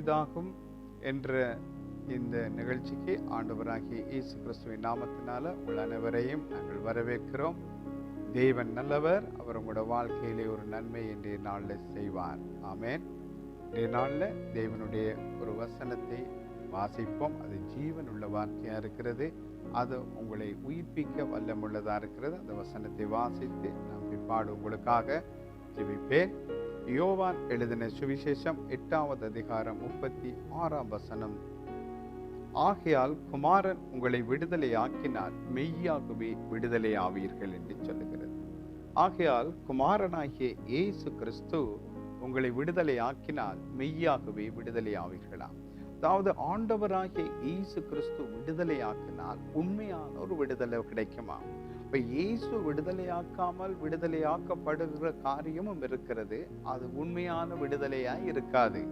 புதிதாகும் என்ற இந்த நிகழ்ச்சிக்கு ஆண்டவராகிய இயேசு கிறிஸ்துவின் நாமத்தினால உங்கள் அனைவரையும் நாங்கள் வரவேற்கிறோம். தேவன் நல்லவர், அவர் உங்களோட வாழ்க்கையிலே ஒரு நன்மை இன்றைய நாளில் செய்வார். ஆமேன். இன்றைய நாளில் தேவனுடைய ஒரு வசனத்தை வாசிப்போம். அது ஜீவன் உள்ள வார்த்தையாக இருக்கிறது. அது உங்களை உயிர்ப்பிக்க வல்லமுள்ளதாக இருக்கிறது. அந்த வசனத்தை வாசித்து நான் பிற்பாடு உங்களுக்காக ஜெபிப்பேன். யோவான் எழுதின சுவிசேஷம் 8வது அதிகாரம் 36ஆம் வசனம். ஆகையால் குமாரன் உங்களை விடுதலை ஆக்கினால் மெய்யாகவே விடுதலை ஆவீர்கள் என்று சொல்லுகிறது. ஆகையால் குமாரனாகிய இயேசு கிறிஸ்து உங்களை விடுதலை ஆக்கினால் மெய்யாகவே விடுதலை ஆவீர்களாம். அதாவது ஆண்டவராகிய இயேசு கிறிஸ்து விடுதலை ஆக்கினால் உண்மையான ஒரு விடுதலை கிடைக்குமா? இப்ப இயேசு விடுதலையாக்காமல் விடுதலையாக்கப்படுகிற காரியமும் இருக்கிறது. அது உண்மையான விடுதலையா இருக்காது.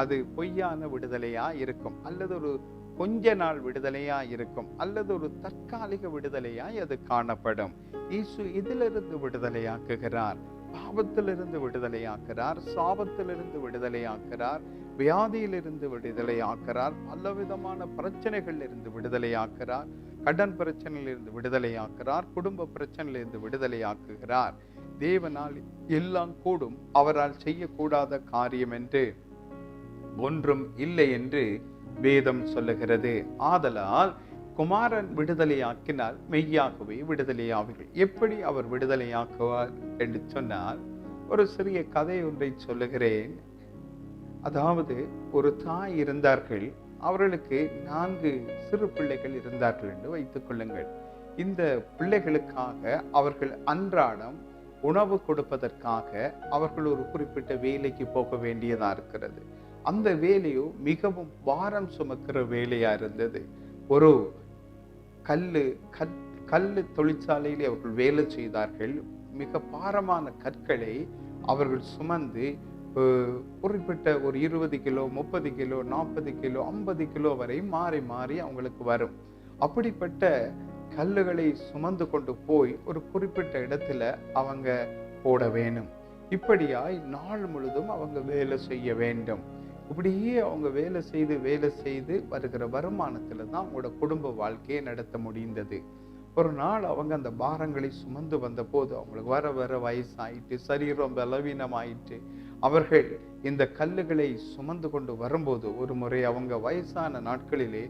அது பொய்யான விடுதலையா இருக்கும், அல்லது ஒரு கொஞ்ச நாள் விடுதலையா இருக்கும், அல்லது ஒரு தற்காலிக விடுதலையாய் அது காணப்படும். இயேசு இதிலிருந்து விடுதலையாக்குகிறார். பாவத்திலிருந்து விடுதலையாக்குறார், சாபத்திலிருந்து விடுதலையாக்குறார், வியாதியிலிருந்து விடுதலையாக்குறார், பலவிதமான பிரச்சனைகள் இருந்து விடுதலையாக்குறார், கடன் பிரச்சனையிலிருந்து விடுதலையாக்குறார், குடும்ப பிரச்சனையிலிருந்து விடுதலையாக்குகிறார். தேவனால் எல்லாம் கூடும், அவரால் செய்யக்கூடாத காரியம் என்று ஒன்றும் இல்லை என்று வேதம் சொல்லுகிறது. ஆதலால் குமாரன் விடுதலையாக்கினால் மெய்யாகவே விடுதலையாவீர்கள். எப்படி அவர் விடுதலையாக்குவார் என்று சொன்னால், ஒரு சிறிய கதை ஒன்றை சொல்லுகிறேன். அதாவது ஒரு தாய் இருந்தார்கள். அவர்களுக்கு 4 சிறு பிள்ளைகள் இருந்தார்கள் என்று வைத்துக் கொள்ளுங்கள். இந்த பிள்ளைகளுக்காக அவர்கள் அன்றாடம் உணவு கொடுப்பதற்காக அவர்கள் ஒரு குறிப்பிட்ட வேலைக்கு போக வேண்டியதா இருக்கிறது. அந்த வேலையோ மிகவும் பாரம் சுமக்கிற வேலையா இருந்தது. ஒரு கல்லு தொழிற்சாலையிலே அவர்கள் வேலை செய்தார்கள். மிக பாரமான கற்களை அவர்கள் சுமந்து குறிப்பிட்ட ஒரு 20 கிலோ, 30 கிலோ, 40 கிலோ, 50 கிலோ வரை மாறி மாறி அவங்களுக்கு வரும். அப்படிப்பட்ட கல்லுகளை சுமந்து கொண்டு போய் ஒரு குறிப்பிட்ட இடத்துல அவங்க போட வேணும். இப்படியாய் நாள் முழுதும் அவங்க வேலை செய்ய வேண்டும். இப்படியே அவங்க வேலை செய்து வருகிற வருமானத்துல தான் அவங்களோட குடும்ப வாழ்க்கையை நடத்த முடிந்தது. ஒரு நாள் அவங்க அந்த பாரங்களை சுமந்து வந்த போது அவங்களுக்கு வர வர வயசாயிட்டு, சரீரம் பலவீனமாயிட்டு, அவர்கள் இந்த கல்லுகளை சுமந்து கொண்டு வரும்போது ஒரு முறை அவங்க வயசான நாட்களிலே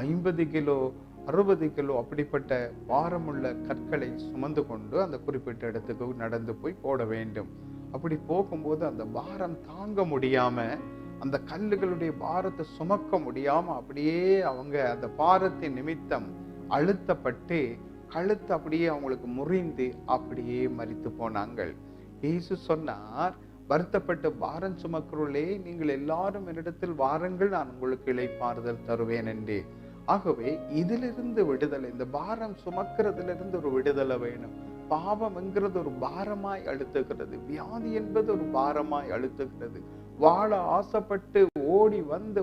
50 கிலோ 60 கிலோ அப்படிப்பட்ட பாரமுள்ள கற்களை சுமந்து கொண்டு அந்த குறிப்பிட்ட இடத்துக்கு நடந்து போய் போட வேண்டும். அப்படி போகும்போது அந்த பாரம் தாங்க முடியாம, அந்த கல்லுகளுடைய பாரத்தை சுமக்க முடியாம அப்படியே அவங்க அந்த பாரத்தின் நிமித்தம் அழுத்தப்பட்டு கழுத்து அப்படியே அவங்களுக்கு முறிந்து அப்படியே மரித்து போனாங்கள். இயேசு சொன்னார், வருத்தப்பட்டு பாரம் சுமக்கிறவர்களே, நீங்கள் எல்லாரும் என்னிடத்தில் வாருங்கள், நான் உங்களுக்கு இளைப்பாறுதல் தருவேன் என்று. ஆகவே இதிலிருந்து விடுதலை, இந்த பாரம் சுமக்கிறதிலிருந்து ஒரு விடுதலை வேணும். பாவம் என்கிறது ஒரு பாரமாய் அழுத்துகிறது. வியாதி என்பது ஒரு பாரமாய் அழுத்துகிறது. வாழ ஆசைப்பட்டு ஓடி வந்து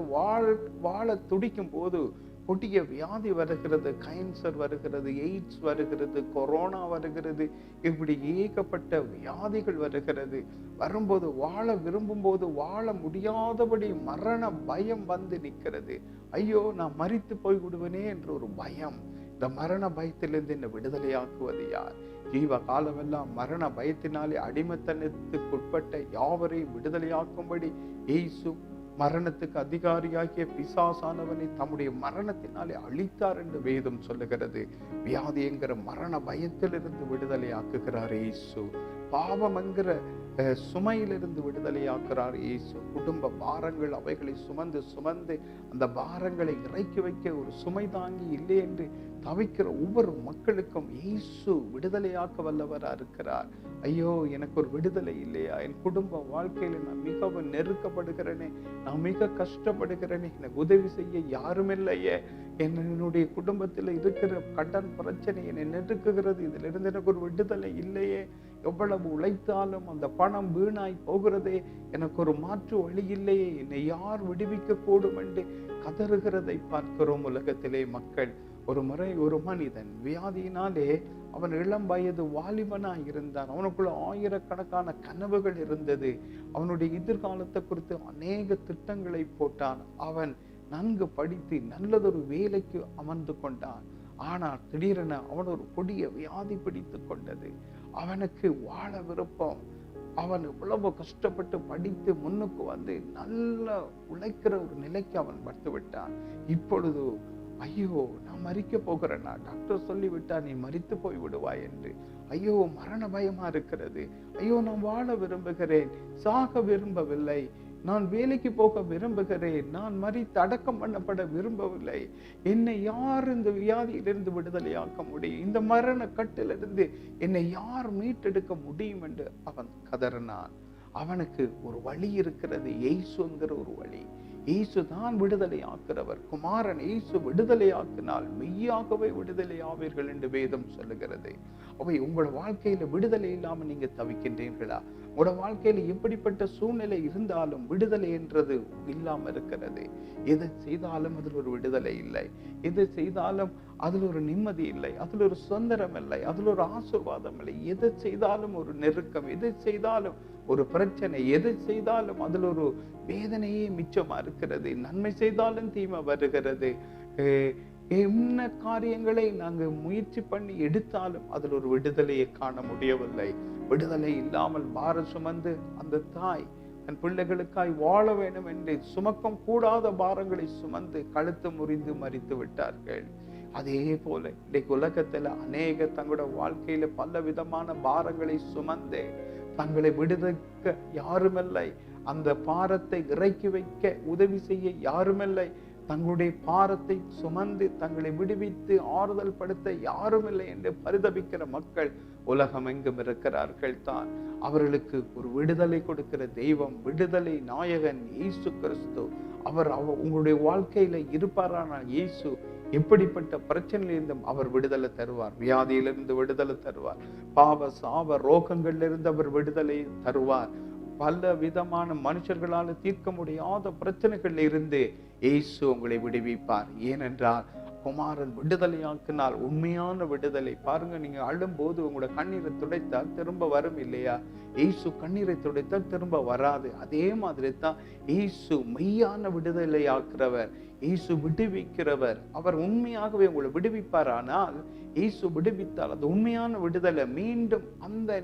வாழ துடிக்கும் போது கொடிய வியாதி வருகிறது, கேன்சர் வருகிறது, எய்ட்ஸ் வருகிறது, கொரோனா வருகிறது, இப்படி ஏகப்பட்ட வியாதிகள் வருகிறது. வரும்போது வாழ விரும்பும் போது வாழ முடியாதபடி மரண பயம் வந்து நிற்கிறது. ஐயோ, நான் மரித்து போய் விடுவேனே என்ற ஒரு பயம். இந்த மரண பயத்திலிருந்து என்னை விடுதலையாக்குவது யார்? ஜீவ காலமெல்லாம் மரண பயத்தினாலே அடிமைத்தனத்துக்குட்பட்ட யாவரையும் விடுதலையாக்கும்படி இயேசு மரணத்துக்கு அதிகாரியாகிய பிசாசானவனை தம்முடைய மரணத்தினாலே அழித்தார் என்று வேதம் சொல்லுகிறது. வியாதி என்கிற மரண பயத்திலிருந்து விடுதலையாக்குகிறார் இயேசு. பாவம் என்கிற சுமையிலிருந்து விடுதலையாக்குறார் இயேசு. குடும்ப பாரங்கள் அவைகளை சுமந்து அந்த பாரங்களை இறக்கி வைக்க ஒரு சுமை தாங்கி இல்லை என்று தவிக்கிற ஒவ்வொரு மக்களுக்கும் இயேசு விடுதலையாக்க வல்லவரா இருக்கிறார். ஐயோ, எனக்கு ஒரு விடுதலை இல்லையா? என் குடும்ப வாழ்க்கையில நான் மிகவும் நெருக்கப்படுகிறேனே, நான் மிக கஷ்டப்படுகிறேனே, எனக்கு உதவி செய்ய யாரும் இல்லையே, என்னுடைய குடும்பத்தில் இருக்கிற கடன் பிரச்சனை என்னை நெருக்குகிறது, இதுல இருந்து எனக்கு ஒரு விடுதலை இல்லையே, எவ்வளவு உழைத்தாலும் அந்த பணம் வீணாய் போகிறதே, எனக்கு ஒரு மாற்று வழி இல்லையே, என்னை யார் விடுவிக்க கூடும் என்று கதறுகிறதை பார்க்கிறோம் உலகத்திலே மக்கள். ஒரு முறை ஒரு மனிதன் வியாதியினாலே அவன் இளம் வயது வாலிபனாய் இருந்தான். அவனுக்குள்ள ஆயிரக்கணக்கான கனவுகள் இருந்தது. அவனுடைய எதிர்காலத்தை குறித்து அநேக திட்டங்களை போட்டான். அவன் நன்கு படித்து நல்லதொரு வேலைக்கு அமர்ந்து கொண்டான். ஆனால் திடீரென அவன் ஒரு கொடிய வியாதி பிடித்து கொண்டது. அவனுக்கு வாழ விருப்பம். அவன் எவ்வளவு கஷ்டப்பட்டு படித்து முன்னுக்கு வந்து நல்ல உழைக்கிற ஒரு நிலைக்கு அவன் வந்து விட்டான். இப்பொழுது ஐயோ, நான் மரிக்க போகிறேன்னா, டாக்டர் சொல்லிவிட்டா நீ மரித்து போய் விடுவாய் என்று. ஐயோ, மரண பயமா இருக்கிறது. ஐயோ, நான் வாழ விரும்புகிறேன், சாக விரும்பவில்லை. நான் வேலைக்கு போக விரும்புகிறேன். நான் மரித்து அடக்கம் பண்ணப்பட விரும்பவில்லை. என்னை யார் இந்த வியாதியிலிருந்து விடுதலையாக்க முடியும்? இந்த மரண கட்டிலிருந்து என்னை யார் மீட்டெடுக்க முடியும் என்று அவன் கதறினான். அவனுக்கு ஒரு வழி இருக்கிறது, இயேசுங்கிற ஒரு வழி. இயேசு தான் விடுதலை ஆக்கிறவர். குமாரன் இயேசு விடுதலை ஆக்கினால் மெய்யாகவே விடுதலை ஆவீர்கள் என்று வேதம் சொல்லுகிறது. அவை உங்களோட வாழ்க்கையில விடுதலை இல்லாம நீங்க தவிக்கின்றீர்களா? உங்களோட வாழ்க்கையில எப்படிப்பட்ட சூழ்நிலை இருந்தாலும் விடுதலை என்றது இல்லாம இருக்கிறது. எதை செய்தாலும் அதில் ஒரு விடுதலை இல்லை. எதை செய்தாலும் அதில் ஒரு நிம்மதி இல்லை, அதில் ஒரு சுதந்திரம் இல்லை, அதில் ஒரு ஆசீர்வாதம் இல்லை. எதை செய்தாலும் ஒரு நெருக்கம், எதை செய்தாலும் ஒரு பிரச்சனை, எதை செய்தாலும் அதில் ஒரு வேதனையே மிச்சமா இருக்கிறது. நன்மை செய்தாலும் தீமை வருகிறது. என்ன காரியங்களை நாங்க முயற்சி பண்ணி எடுத்தாலும் அதில் ஒரு விடுதலையை காண முடியவில்லை. விடுதலை இல்லாமல் பாரம் சுமந்து அந்த தாய் தன் பிள்ளைகளுக்காய் வாழ வேண்டும் என்று சுமக்கம் கூடாத பாரங்களை சுமந்து கழுத்து முறிந்து மரித்து விட்டார்கள். அதே போல இன்றைக்கு உலகத்துல அநேக தங்களோட வாழ்க்கையில பல விதமான பாரங்களை சுமந்து தங்களை விடுவிக்க யாருமில்லை. அந்த பாரத்தை இறக்கி வைக்க உதவி செய்ய யாருமில்லை. தங்களுடைய பாரத்தை சுமந்து தங்களை விடுவித்து ஆறுதல் படுத்த யாருமில்லை என்று பரிதபிக்கிற மக்கள் உலகம் எங்கும் இருக்கிறார்கள் தான். அவர்களுக்கு ஒரு விடுதலை கொடுக்கிற தெய்வம், விடுதலை நாயகன் இயேசு கிறிஸ்து. அவர் உங்களுடைய வாழ்க்கையில இருப்பாரானால் இயேசு எப்படிப்பட்ட பிரச்சனையிலிருந்தும் அவர் விடுதலை தருவார். வியாதியிலிருந்து விடுதலை தருவார். பாவ சாப ரோகங்களிலிருந்து அவர் விடுதலை தருவார். பல விதமான மனுஷர்களால் தீர்க்க முடியாத பிரச்சனைகள் இருந்து இயேசு உங்களை விடுவிப்பார். ஏனென்றால் குமாரன் விடுதலையாக்கினால் உண்மையான விடுதலை. பாருங்க, நீங்க அழும்போது உங்களோட கண்ணீரை துடைத்தால் திரும்ப வரும் இல்லையா? இயேசு கண்ணீரை துடைத்தால் திரும்ப வராது. அதே மாதிரி தான் இயேசு மெய்யான விடுதலையாக்குறவர், இயேசு விடுவிக்கிறவர். அவர் உண்மையாகவே உங்களை விடுவிப்பார். ஆனால் இயேசு விடுவித்தால் அது உண்மையான விடுதலை. மீண்டும் அந்த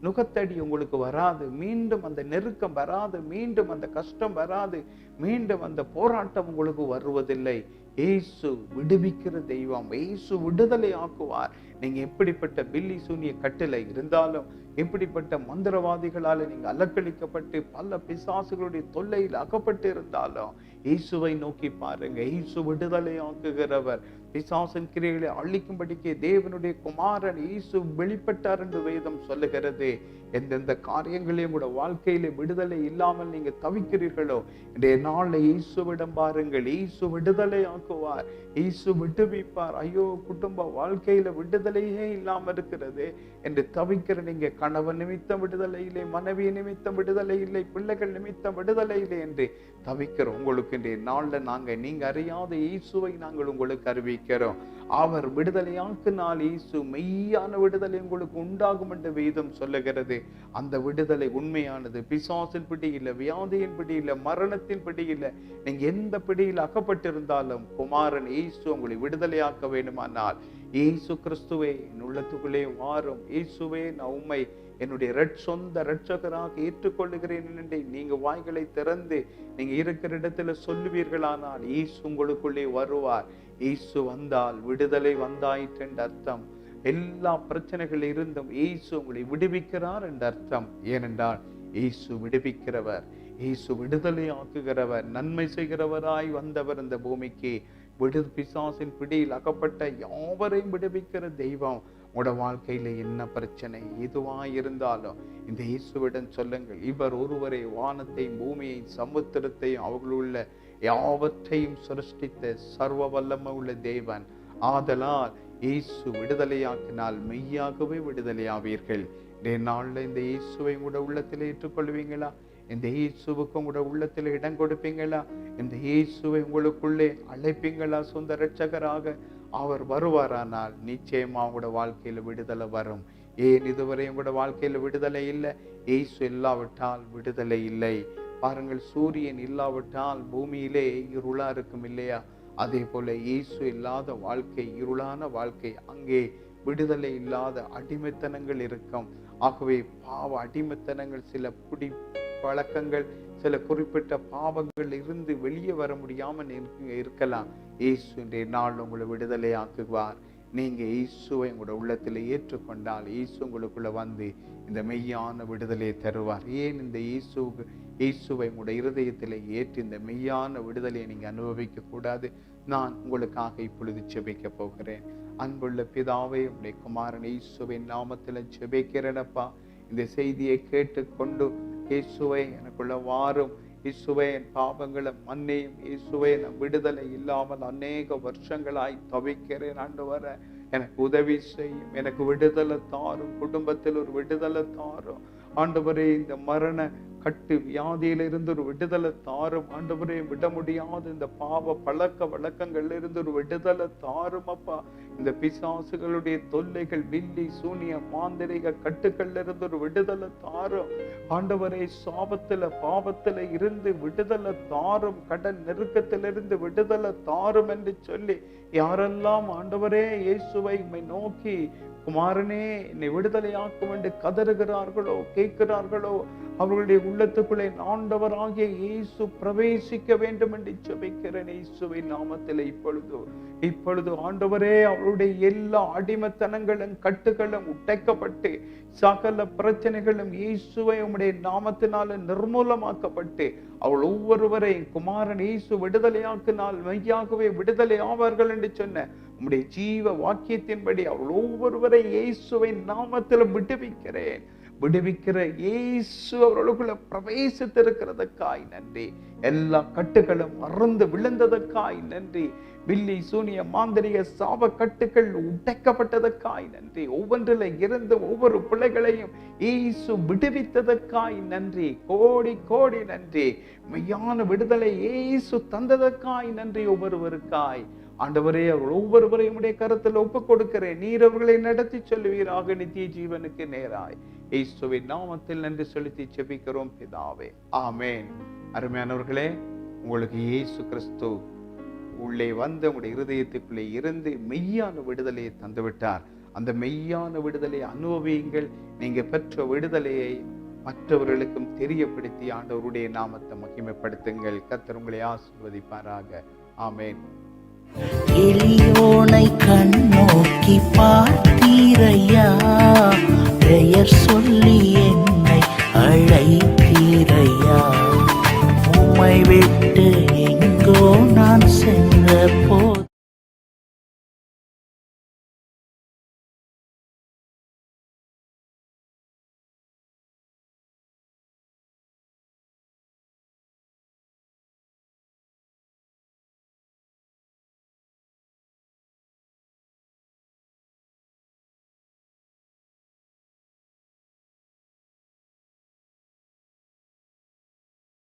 நுகத்தடி உங்களுக்கு வராது, மீண்டும் அந்த நெருக்கம் வராது, மீண்டும் அந்த கஷ்டம் வராது, மீண்டும் அந்த போராட்டம் உங்களுக்கு வருவதில்லை. இயேசு விடுவிக்கிற தெய்வம். இயேசு விடுதலை ஆக்குவார். நீங்க எப்படிப்பட்ட பில்லி சூனிய கட்டில இருந்தாலும், எப்படிப்பட்ட மந்திரவாதிகளால நீங்க அலக்களிக்கப்பட்டு பல பிசாசுகளுடைய தொல்லையில் அகப்பட்டு இருந்தாலும் இயேசுவை நோக்கி பாருங்க. இயேசு விடுதலை ஆக்குகிறவர். பிசாசின் கிரியைகளை அழிக்கும்படிக்கு தேவனுடைய குமாரன் இயேசு வெளிப்பட்டார் என்று வேதம் சொல்லுகிறது. எந்தெந்த காரியங்களையும் கூட வாழ்க்கையில விடுதலை இல்லாமல் நீங்க தவிக்கிறீர்களோ, இன்றைய நாள்ல இயேசுவிடம் பாருங்கள். இயேசு விடுதலை ஆக்குவார், இயேசு விடுவிப்பார். ஐயோ, குடும்ப வாழ்க்கையில விடுதலையே இல்லாம இருக்கிறது என்று தவிக்கிற நீங்க, கணவன் நிமித்தம் விடுதலை இல்லை, மனைவி நிமித்தம் விடுதலை இல்லை, பிள்ளைகள் நிமித்தம் விடுதலை இல்லை என்று தவிக்கிற உங்களுக்கு இன்றைய நாள்ல நீங்க அறியாத இயேசுவை நாங்கள் உங்களுக்கு அறிவிக்கிறோம். அவர் விடுதலையாக்கினால் இயேசு மெய்யான விடுதலை உங்களுக்கு உண்டாகும் என்று வேதம் சொல்லுகிறது. அந்த விடுதலை உண்மையானது. பிசாசின் பிடி இல்லை, வியாதியின் பிடி இல்லை, மரணத்தின் பிடி இல்லை. நீங்க எந்த பிடியில் அகப்பட்டிருந்தாலும் குமாரன் இயேசு உங்களை விடுதலையாக்க வேண்டுமானால் இயேசு கிறிஸ்துவே என் உள்ளத்துக்குள்ளே வாரும். இயேசுவே, நான் உம்மை என்னுடைய சொந்த இரட்சகராக ஏற்றுக்கொள்ளுகிறேன் என்று நீங்க வாய்களை திறந்து நீங்க இருக்கிற இடத்துல சொல்லுவீர்களானால் இயேசு உங்களுக்குள்ளே வருவார். இயேசு வந்தால் விடுதலை வந்தாயிற்று என்ற அர்த்தம். எல்லா பிரச்சனைகள் இருந்தும் இயேசு உங்களை விடுவிக்கிறார் என்ற அர்த்தம். ஏனென்றால் இயேசு விடுவிக்கிறவர், இயேசு விடுதலை ஆக்குகிறவர், நன்மை செய்கிறவராய் வந்தவர். இந்த பூமிக்கு பிசாசின் பிடியில் அகப்பட்ட யாவரையும் விடுவிக்கிற தெய்வம். உங்களோட வாழ்க்கையில என்ன பிரச்சனை எதுவாய் இருந்தாலும் இந்த இயேசுவிடம் சொல்லுங்கள். இவர் ஒருவரே வானத்தையும் பூமியையும் சமுத்திரத்தையும் அவர்களுள்ள யாவற்றையும் சிருஷ்டித்த சர்வ வல்லமை உள்ள தேவன். ஆதலால் இயேசு விடுதலையாக்கினால் மெய்யாகவே விடுதலையாவீர்கள். இந்த நாள்ல இந்த இயேசுவை உங்களோட உள்ளத்தில் ஏற்றுக்கொள்வீங்களா? இந்த இயேசுவுக்கு உங்களோட உள்ளத்தில் இடம் கொடுப்பீங்களா? இந்த இயேசுவை உங்களுக்குள்ளே அழைப்பீங்களா? சொந்த இரட்சகராக அவர் வருவாரானால் நிச்சயமா உங்களோட வாழ்க்கையில விடுதலை வரும். ஏன் இதுவரை உங்களோட வாழ்க்கையில விடுதலை இல்லை? இயேசு இல்லாவிட்டால் விடுதலை இல்லை. பாருங்கள், சூரியன் இல்லாவிட்டால் பூமியிலே இருளா இருக்கும் இல்லையா? அதே போல இயேசு இல்லாத வாழ்க்கை இருளான வாழ்க்கை. அங்கே விடுதலை இல்லாத அடிமைத்தனங்கள் இருக்கும். ஆகவே பாவ அடிமைத்தனங்கள், சில குடி பழக்கங்கள், சில குறிப்பிட்ட பாவங்கள் இருந்து வெளியே வர முடியாமல் இருக்கலாம். இயேசு இன்றைய நாள் உங்களை விடுதலை ஆக்குவார். நீங்க இயேசுவை உங்களோட உள்ளத்தில் ஏற்றுக்கொண்டால் இயேசு உங்களுக்குள்ள வந்து இந்த மெய்யான விடுதலையை தருவார். ஏன் இந்த இயேசுவை உங்களோட இருதயத்தில் ஏற்றி இந்த மெய்யான விடுதலையை நீங்க அனுபவிக்க கூடாது? நான் உங்களுக்காக இப்பொழுது ஜெபிக்க போகிறேன். அன்புள்ள பிதாவே, உடைய குமாரன் இயேசுவின் நாமத்தில் ஜெபிக்கிறேனப்பா. இந்த செய்தியை கேட்டுக்கொண்டு இயேசுவை எனக்குள்ள வாரும், இயேசுவே என் பாவங்களை மன்னியும், இயேசுவே நான் விடுதலை இல்லாமல் அநேக வருஷங்களாய் தவிக்கிறேன். ஆண்டவரே, எனக்கு உதவி செய்யும், எனக்கு விடுதலை தாரும், குடும்பத்தில் ஒரு விடுதலை தாரும். ஆண்டவரே, இந்த மரண கட்டு வியாதியிலிருந்து ஒரு விடுதலை தாரும். ஆண்டவரே, விட முடியாத இந்த பாவ பழக்க வழக்கங்கள்ல இருந்து ஒரு விடுதலை தாரும் அப்பா. இந்த பிசாசுகளுடைய தொல்லைகள், வில்லி சூனிய மாந்திரிக கட்டுக்கள்ல இருந்து ஒரு விடுதலை தாரும். ஆண்டவரே, சாபத்துல பாவத்துல இருந்து விடுதலை தாரும், கடன் நெருக்கத்திலிருந்து விடுதலை தாரும் என்று சொல்லி யாரெல்லாம் ஆண்டவரே இயேசுவை நோக்கி குமாரனே என்னை விடுதலையாக்கும் என்று கதறுகிறார்களோ, கேட்கிறார்களோ, அவர்களுடைய உள்ளத்துக்குள்ளே ஆண்டவராகிய இயேசு பிரவேசிக்க வேண்டும் என்று ஜெபிக்கிறேன். இயேசுவின் நாமத்தில் இப்பொழுது ஆண்டவரே, அவருடைய எல்லா அடிமைத்தனங்களும் கட்டுகளும் உடைக்கப்பட்டு சகல பிரச்சனைகளும் இயேசுவை உம்முடைய நாமத்தினால நிர்மூலமாக்கப்பட்டு அவள் ஒவ்வொருவரையும் குமாரன் இயேசு விடுதலையாக்கினால் மெய்யாகவே விடுதலை ஆவார்கள் என்று சொன்ன உம்முடைய ஜீவ வாக்கியத்தின்படி அவள் ஒவ்வொருவரை இயேசுவின் நாமத்தில் விடுவிக்கிற இயேசு அவர்களுக்குள்ள பிரவேசித்திருக்கிறதுக்காய் நன்றி. எல்லா கட்டுகளும் அறுந்து விழுந்ததற்காய் நன்றி. வில்லி சூனிய மாந்திரிக சாப கட்டுகள் உடைக்கப்பட்டதற்காய் நன்றி. ஒவ்வொன்றில் இருந்து ஒவ்வொரு பிள்ளைகளையும் இயேசு விடுவித்ததற்காய் நன்றி. கோடி கோடி நன்றி. மெய்யான விடுதலை இயேசு தந்ததற்காய் நன்றி. ஒவ்வொருவருக்காய் ஆண்டவரே, அவர்கள் ஒவ்வொருவரையும் உடைய கருத்தில் ஒப்புக் கொடுக்கிறேன். நீர் அவர்களை நடத்தி சொல்லுவீராக நித்திய ஜீவனுக்கு நேராய். இயேசுவின் நாமத்தில் நன்றி செலுத்தி ஜெபிக்கிறோம் பிதாவே, ஆமேன். அருமையானவர்களே, உங்களுக்கு இயேசு கிறிஸ்து உள்ளே வந்து உங்களுடைய இருதயத்துக்குள்ளே இருந்து மெய்யான விடுதலையை தந்துவிட்டார். அந்த மெய்யான விடுதலையை அனுபவியுங்கள். நீங்க பெற்ற விடுதலையை மற்றவர்களுக்கும் தெரியப்படுத்தி ஆண்டவருடைய நாமத்தை மகிமைப்படுத்துங்கள். கர்த்தர் உங்களை ஆசீர்வதிப்பாராக. ஆமேன். எளியோனை கண்ணோக்கி பார்த்தீரையா, பெயர் சொல்லி